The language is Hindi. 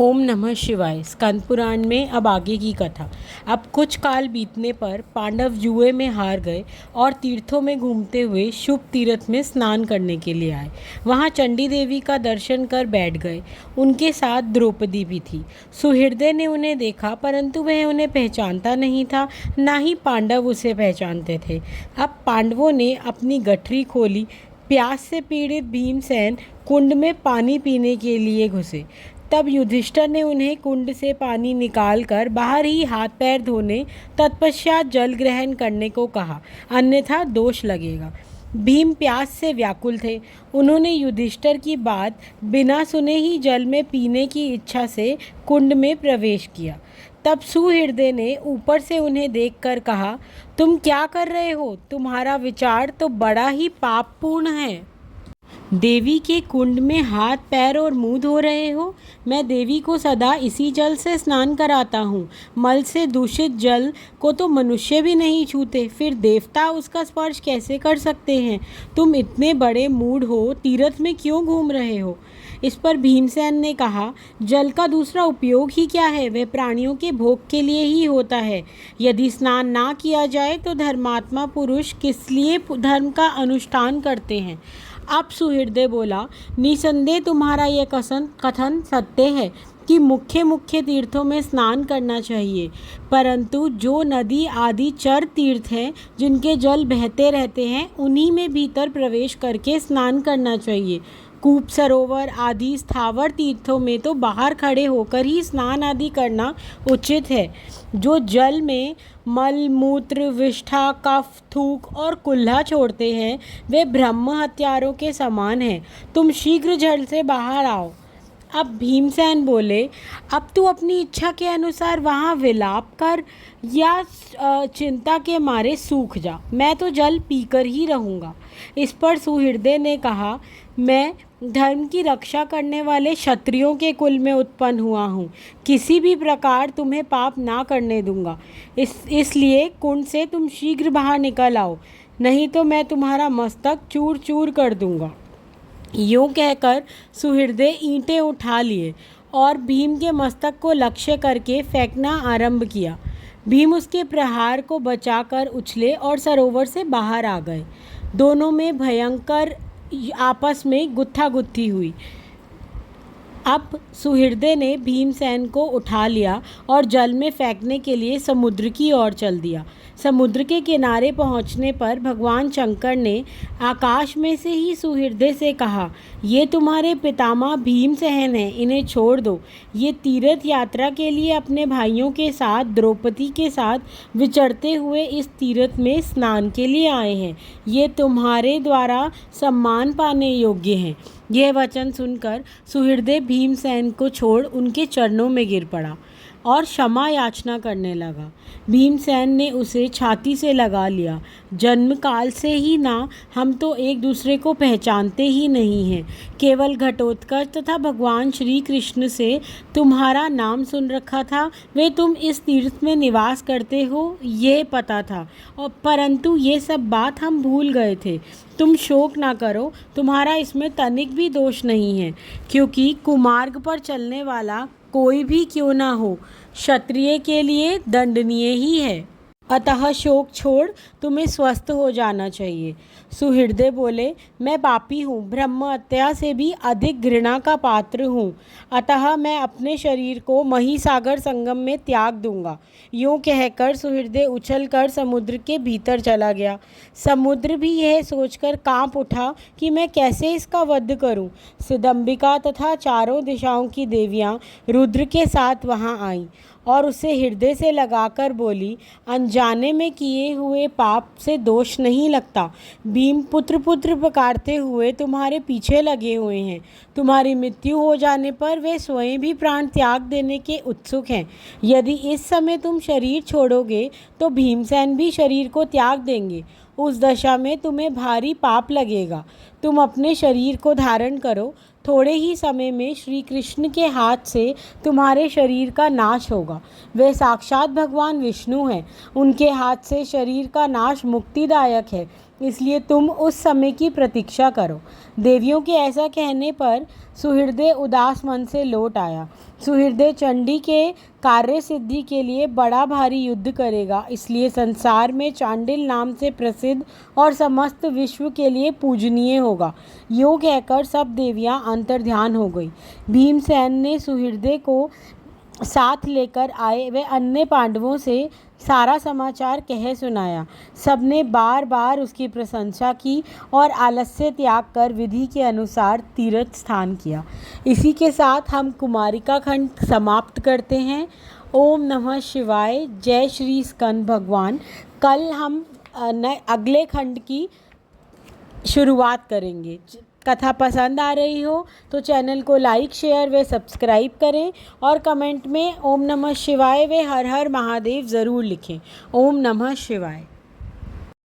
ओम नमः शिवाय। स्कंद पुराण में अब आगे की कथा। अब कुछ काल बीतने पर पांडव जुए में हार गए और तीर्थों में घूमते हुए शुभ तीर्थ में स्नान करने के लिए आए। वहां चंडी देवी का दर्शन कर बैठ गए। उनके साथ द्रौपदी भी थी। सुहृदय ने उन्हें देखा, परंतु वह उन्हें पहचानता नहीं था, ना ही पांडव उसे पहचानते थे। अब पांडवों ने अपनी गठरी खोली। प्यास से पीड़ित भीमसेन कुंड में पानी पीने के लिए घुसे। तब युधिष्ठिर ने उन्हें कुंड से पानी निकालकर बाहर ही हाथ पैर धोने तत्पश्चात जल ग्रहण करने को कहा, अन्यथा दोष लगेगा। भीम प्यास से व्याकुल थे। उन्होंने युधिष्ठिर की बात बिना सुने ही जल में पीने की इच्छा से कुंड में प्रवेश किया। तब सुहृदय ने ऊपर से उन्हें देखकर कहा, तुम क्या कर रहे हो? तुम्हारा विचार तो बड़ा ही पापपूर्ण है। देवी के कुंड में हाथ पैर और मुंह धो रहे हो? मैं देवी को सदा इसी जल से स्नान कराता हूँ। मल से दूषित जल को तो मनुष्य भी नहीं छूते, फिर देवता उसका स्पर्श कैसे कर सकते हैं? तुम इतने बड़े मूढ़ हो, तीर्थ में क्यों घूम रहे हो? इस पर भीमसेन ने कहा, जल का दूसरा उपयोग ही क्या है? वह प्राणियों के भोग के लिए ही होता है। यदि स्नान ना किया जाए तो धर्मात्मा पुरुष किस लिए धर्म का अनुष्ठान करते हैं? अब सुहृदय बोला, निसंदेह तुम्हारा यह कथन सत्य है कि मुख्य मुख्य तीर्थों में स्नान करना चाहिए, परंतु जो नदी आदि चर तीर्थ हैं जिनके जल बहते रहते हैं, उन्हीं में भीतर प्रवेश करके स्नान करना चाहिए। कूप सरोवर आदि स्थावर तीर्थों में तो बाहर खड़े होकर ही स्नान आदि करना उचित है। जो जल में मल मूत्र विष्ठा कफ थूक और कुल्हा छोड़ते हैं, वे ब्रह्म हत्यारों के समान हैं। तुम शीघ्र जल से बाहर आओ। अब भीमसेन बोले, अब तू अपनी इच्छा के अनुसार वहाँ विलाप कर या चिंता के मारे सूख जा, मैं तो जल पीकर ही रहूँगा। इस पर सुहृदय ने कहा, मैं धर्म की रक्षा करने वाले क्षत्रियों के कुल में उत्पन्न हुआ हूँ। किसी भी प्रकार तुम्हें पाप ना करने दूंगा। इसलिए कुंड से तुम शीघ्र बाहर निकल आओ, नहीं तो मैं तुम्हारा मस्तक चूर चूर कर दूंगा। यूँ कहकर सुहृदय ईंटें उठा लिए और भीम के मस्तक को लक्ष्य करके फेंकना आरंभ किया। भीम उसके प्रहार को बचाकर उछले और सरोवर से बाहर आ गए। दोनों में भयंकर आपस में गुत्थागुत्थी हुई। अब सुहृदय ने भीमसेन को उठा लिया और जल में फेंकने के लिए समुद्र की ओर चल दिया। समुद्र के किनारे पहुंचने पर भगवान शंकर ने आकाश में से ही सुहृदय से कहा, ये तुम्हारे पितामह भीमसेन हैं, इन्हें छोड़ दो। ये तीर्थ यात्रा के लिए अपने भाइयों के साथ द्रौपदी के साथ विचरते हुए इस तीर्थ में स्नान के लिए आए हैं। ये तुम्हारे द्वारा सम्मान पाने योग्य हैं। यह वचन सुनकर सुहृदय भीमसेन को छोड़ उनके चरणों में गिर पड़ा और क्षमा याचना करने लगा। भीमसेन ने उसे छाती से लगा लिया। जन्म काल से ही ना हम तो एक दूसरे को पहचानते ही नहीं हैं। केवल घटोत्कच तथा भगवान श्री कृष्ण से तुम्हारा नाम सुन रखा था। वे तुम इस तीर्थ में निवास करते हो, ये पता था, और परंतु ये सब बात हम भूल गए थे। तुम शोक ना करो, तुम्हारा इसमें तनिक भी दोष नहीं है, क्योंकि कुमार्ग पर चलने वाला कोई भी क्यों ना हो, क्षत्रिय के लिए दंडनीय ही है। अतः शोक छोड़ तुम्हें स्वस्थ हो जाना चाहिए। सुहृदय बोले, मैं पापी हूँ, ब्रह्म हत्या से भी अधिक घृणा का पात्र हूँ, अतः मैं अपने शरीर को महिसागर संगम में त्याग दूंगा। यूँ कहकर सुहृदय उछलकर समुद्र के भीतर चला गया। समुद्र भी यह सोचकर कांप उठा कि मैं कैसे इसका वध करूं। सिदंबिका तथा चारों दिशाओं की देवियां रुद्र के साथ वहां आईं और उसे हृदय से लगाकर बोली, अनजाने में किए हुए पाप से दोष नहीं लगता। भीम पुत्र पुत्र पुकारते हुए तुम्हारे पीछे लगे हुए हैं। तुम्हारी मृत्यु हो जाने पर वे स्वयं भी प्राण त्याग देने के उत्सुक हैं। यदि इस समय तुम शरीर छोड़ोगे तो भीमसेन भी शरीर को त्याग देंगे। उस दशा में तुम्हें भारी पाप लगेगा। तुम अपने शरीर को धारण करो, थोड़े ही समय में श्री कृष्ण के हाथ से तुम्हारे शरीर का नाश होगा। वे साक्षात भगवान विष्णु हैं। उनके हाथ से शरीर का नाश मुक्तिदायक है। इसलिए तुम उस समय की प्रतीक्षा करो। देवियों के ऐसा कहने पर सुहृदय उदास मन से लौट आया। सुहृदय चंडी के कार्य सिद्धि के लिए बड़ा भारी युद्ध करेगा, इसलिए संसार में चांडिल नाम से प्रसिद्ध और समस्त विश्व के लिए पूजनीय होगा। योग कहकर सब देवियां अंतर्ध्यान हो गई। भीमसेन ने सुहृदय को साथ लेकर आए वे अन्य पांडवों से सारा समाचार कह सुनाया। सबने बार बार उसकी प्रशंसा की और आलस्य त्याग कर विधि के अनुसार तीर्थ स्नान किया। इसी के साथ हम कुमारिका खंड समाप्त करते हैं। ओम नमः शिवाय। जय श्री स्कंद भगवान। कल हम अगले खंड की शुरुआत करेंगे। कथा पसंद आ रही हो तो चैनल को लाइक शेयर व सब्सक्राइब करें और कमेंट में ओम नमः शिवाय व हर हर महादेव ज़रूर लिखें। ओम नमः शिवाय।